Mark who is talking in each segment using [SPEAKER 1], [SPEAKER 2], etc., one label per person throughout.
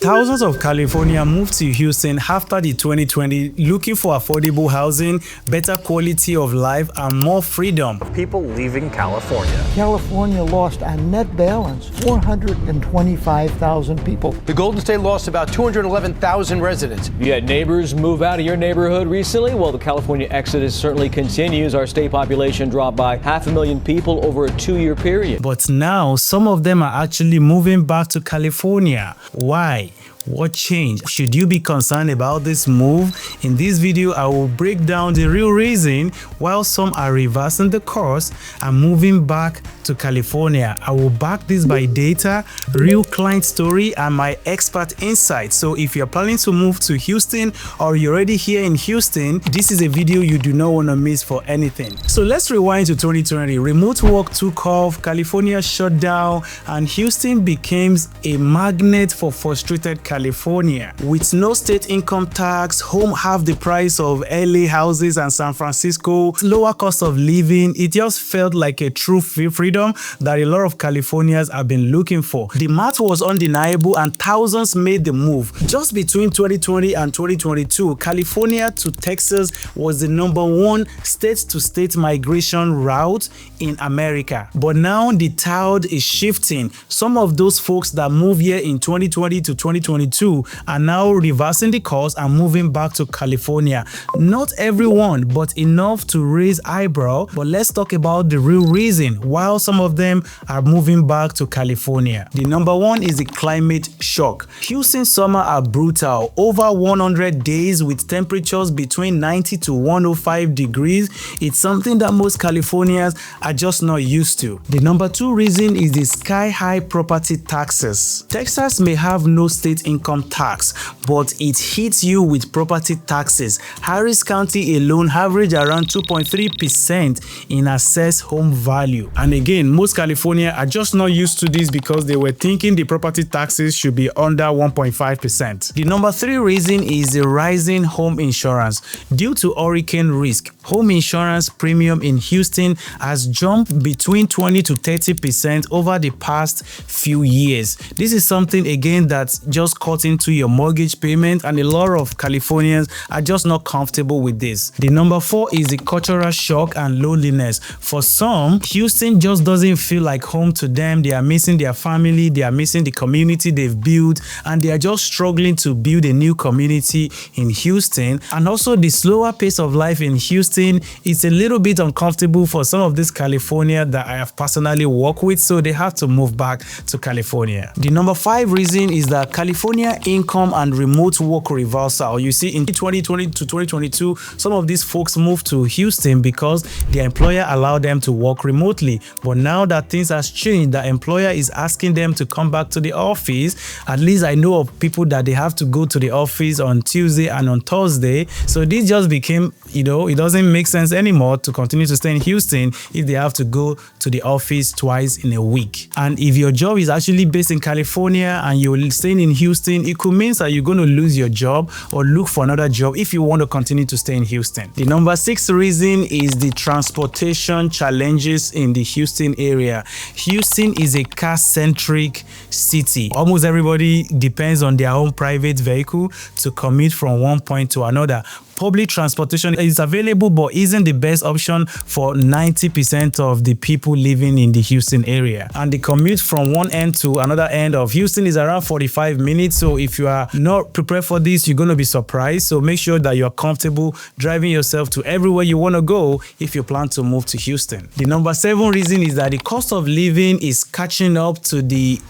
[SPEAKER 1] Thousands of Californians moved to Houston after the 2020 looking for affordable housing, better quality of life, and more freedom.
[SPEAKER 2] People leaving California.
[SPEAKER 3] California lost a net balance 425,000 people.
[SPEAKER 4] The Golden State lost about 211,000 residents.
[SPEAKER 5] You had neighbors move out of your neighborhood recently? Well, the California exodus certainly continues. Our state population dropped by 500,000 people over a 2-year period.
[SPEAKER 1] But now some of them are actually moving back to California. Why? What changed? Should you be concerned about this move? In this video, I will break down the real reason while some are reversing the course and moving back to California. I will back this by data, real client story, and my expert insight. So if you're planning to move to Houston or you're already here in Houston, this is a video you do not want to miss for anything. So let's rewind to 2020. Remote work took off, California shut down, and Houston became a magnet for frustrated California. With no state income tax, home half the price of LA houses and San Francisco, lower cost of living, it just felt like a true freedom that a lot of Californians have been looking for. The math was undeniable and thousands made the move. Just between 2020 and 2022, California to Texas was the #1 state-to-state migration route in America. But now the tide is shifting. Some of those folks that moved here in 2020 to 2022 are now reversing the course and moving back to California. Not everyone, but enough to raise eyebrow. But let's talk about the real reason why some of them are moving back to California. The #1 is the climate shock. Houston summer are brutal. Over 100 days with temperatures between 90 to 105 degrees. It's something that most Californians are just not used to. The #2 reason is the sky-high property taxes. Texas may have no state income tax, but it hits you with property taxes. Harris County alone average around 2.3% in assessed home value. And again, most California are just not used to this because they were thinking the property taxes should be under 1.5%. The #3 reason is the rising home insurance. Due to hurricane risk, home insurance premium in Houston has jumped between 20 to 30% over the past few years. This is something again that's just cut into your mortgage payment, and a lot of Californians are just not comfortable with this. The #4 is the cultural shock and loneliness. For some, Houston just doesn't feel like home to them. They are missing their family, they are missing the community they've built, and they are just struggling to build a new community in Houston. And also the slower pace of life in Houston is a little bit uncomfortable for some of this California that I have personally worked with, so they have to move back to California. The #5 reason is that California income and remote work reversal. You see, in 2020 to 2022, some of these folks moved to Houston because their employer allowed them to work remotely. But now that things has changed, the employer is asking them to come back to the office. At least I know of people that they have to go to the office on Tuesday and on Thursday. So this just became, it doesn't make sense anymore to continue to stay in Houston if they have to go to the office twice in a week. And if your job is actually based in California and you're staying in Houston, it could mean that you're going to lose your job or look for another job if you want to continue to stay in Houston. The #6 reason is the transportation challenges in the Houston area. Houston is a car-centric city. Almost everybody depends on their own private vehicle to commute from one point to another. Public transportation is available but isn't the best option for 90% of the people living in the Houston area. And the commute from one end to another end of Houston is around 45 minutes. So if you are not prepared for this, you're going to be surprised. So make sure that you're comfortable driving yourself to everywhere you want to go if you plan to move to Houston. The #7 reason is that the cost of living is catching up to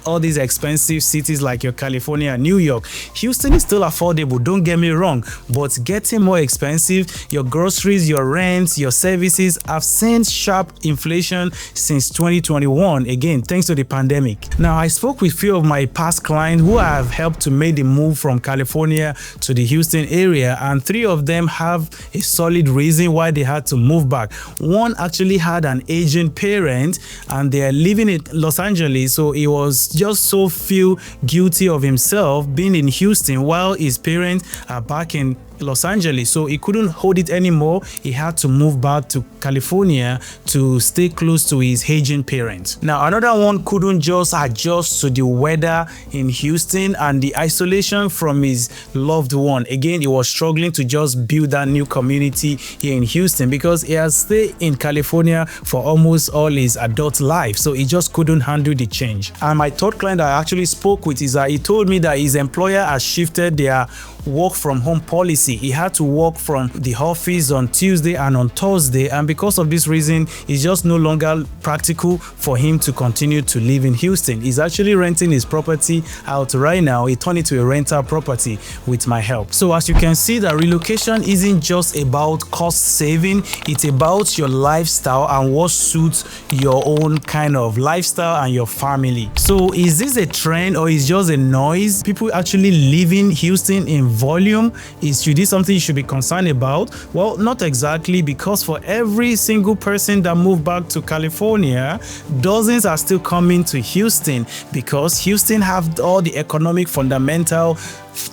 [SPEAKER 1] all these expensive cities like your California and New York. Houston is still affordable, don't get me wrong, but getting more expensive. Your groceries, your rents, your services have seen sharp inflation since 2021, again thanks to the pandemic. Now, I spoke with a few of my past clients who I have helped to make the move from California to the Houston area, and 3 of them have a solid reason why they had to move back. One actually had an aging parent and they are living in Los Angeles, so he was just so feel guilty of himself being in Houston while his parents are back in Los Angeles, so he couldn't hold it anymore. He had to move back to California to stay close to his aging parents. Now, another one couldn't just adjust to the weather in Houston and the isolation from his loved one. Again, he was struggling to just build that new community here in Houston because he has stayed in California for almost all his adult life, so he just couldn't handle the change. And my third client I actually spoke with is that he told me that his employer has shifted their work from home policy. He had to work from the office on Tuesday and on Thursday, and because of this reason, it's just no longer practical for him to continue to live in Houston. He's actually renting his property out right now. He turned it to a rental property with my help. So as you can see, that relocation isn't just about cost saving, it's about your lifestyle and what suits your own kind of lifestyle and your family. So is this a trend or is just a noise? People actually living Houston in volume. Should this something you should be concerned about? Well, not exactly, because for every single person that moved back to California, dozens are still coming to Houston because Houston have all the economic fundamental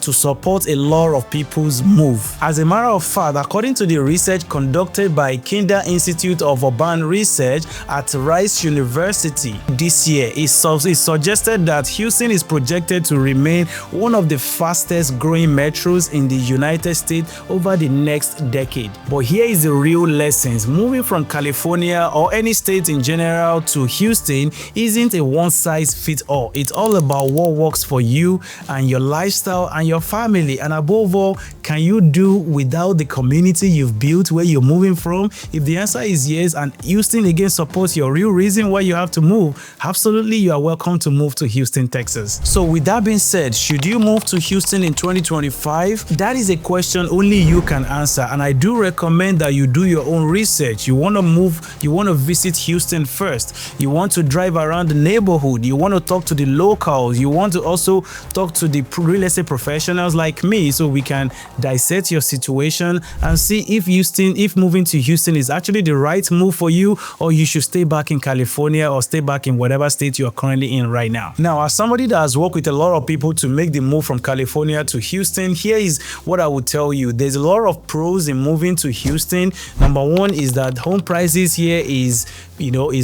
[SPEAKER 1] to support a lot of people's move. As a matter of fact, according to the research conducted by Kinder Institute of Urban Research at Rice University this year, it suggested that Houston is projected to remain one of the fastest growing metros in the United States over the next decade. But here is the real lessons. Moving from California or any state in general to Houston isn't a one-size-fits-all. It's all about what works for you and your lifestyle and your family, and above all, can you do without the community you've built where you're moving from? If the answer is yes, and Houston again supports your real reason why you have to move, absolutely you are welcome to move to Houston, Texas. So with that being said, should you move to Houston in 2025? That is a question only you can answer, and I do recommend that you do your own research. You want to move, you want to visit Houston first, you want to drive around the neighborhood, you want to talk to the locals, you want to also talk to the real estate professionals like me, so we can dissect your situation and see if moving to Houston is actually the right move for you, or you should stay back in California or stay back in whatever state you are currently in right now. Now, as somebody that has worked with a lot of people to make the move from California to Houston, here is what I would tell you. There's a lot of pros in moving to Houston. Number one is that home prices here is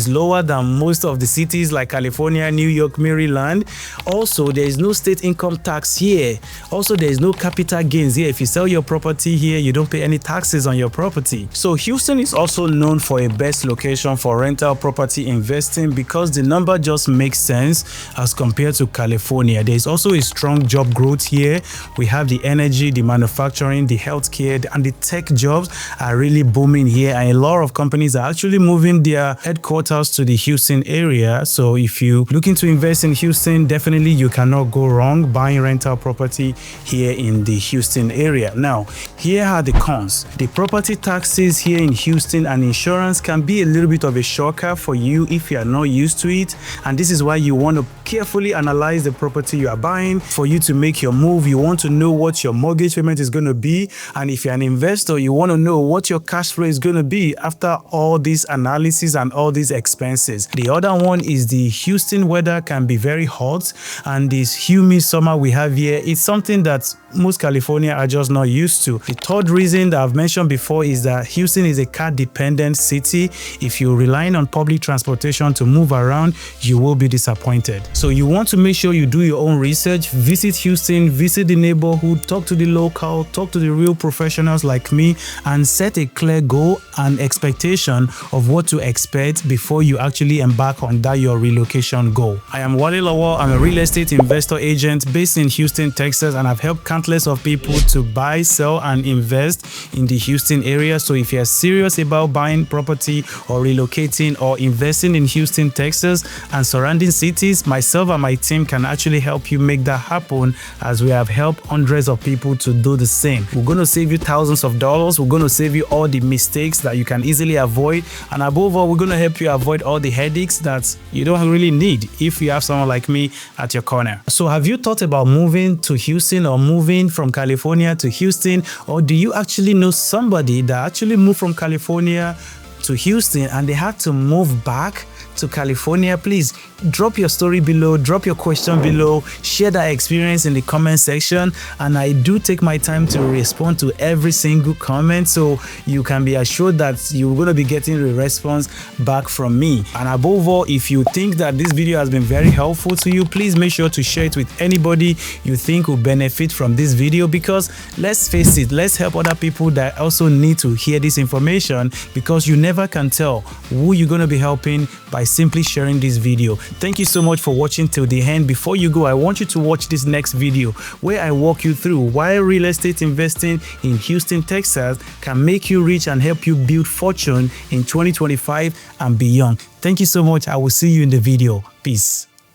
[SPEAKER 1] lower than most of the cities like California, New York, Maryland. Also, there is no state income tax here. Also, there is no capital gains here. If you sell your property here, you don't pay any taxes on your property. So Houston is also known for a best location for rental property investing because the number just makes sense as compared to California. There is also a strong job growth here. We have the energy, the manufacturing, the healthcare, and the tech jobs are really booming here, and a lot of companies are actually moving their headquarters to the Houston area. So if you're looking to invest in Houston, definitely you cannot go wrong buying rental property here in the Houston area. Now, here are the cons. The property taxes here in Houston and insurance can be a little bit of a shocker for you if you are not used to it, and this is why you want to carefully analyze the property you are buying. For you to make your move, you want to know what your mortgage payment is going to be, and if you're an investor, you want to know what your cash flow is going to be after all this analysis and all these expenses. The other one is the Houston weather can be very hot, and this humid summer we have here is something that most California are just not used to. The third reason that I've mentioned before is that Houston is a car-dependent city. If you're relying on public transportation to move around, you will be disappointed. So you want to make sure you do your own research, visit Houston, visit the neighborhood, talk to the local, talk to the real professionals like me, and set a clear goal and expectation of what to expect before you actually embark on that your relocation goal. I am Wale Lawal. I'm a real estate investor agent based in Houston, Texas, and I've helped countless of people to buy, sell, and invest in the Houston area. So if you're serious about buying property or relocating or investing in Houston, Texas, and surrounding cities, myself and my team can actually help you make that happen, as we have helped hundreds of people to do the same. We're going to save you thousands of dollars. We're going to save you all the mistakes that you can easily avoid, and above all, we're going to help you avoid all the headaches that you don't really need if you have someone like me at your corner. So have you thought about moving to Houston or moving from California to Houston, or do you actually know somebody that actually moved from California to Houston and they had to move back to California? Please drop your story below, drop your question below, share that experience in the comment section, and I do take my time to respond to every single comment, so you can be assured that you're going to be getting a response back from me. And above all, if you think that this video has been very helpful to you, please make sure to share it with anybody you think will benefit from this video, because let's face it, let's help other people that also need to hear this information, because you never can tell who you're going to be helping by simply sharing this video. Thank you so much for watching till the end. Before you go, I want you to watch this next video where I walk you through why real estate investing in Houston, Texas can make you rich and help you build fortune in 2025 and beyond. Thank you so much. I will see you in the video. Peace.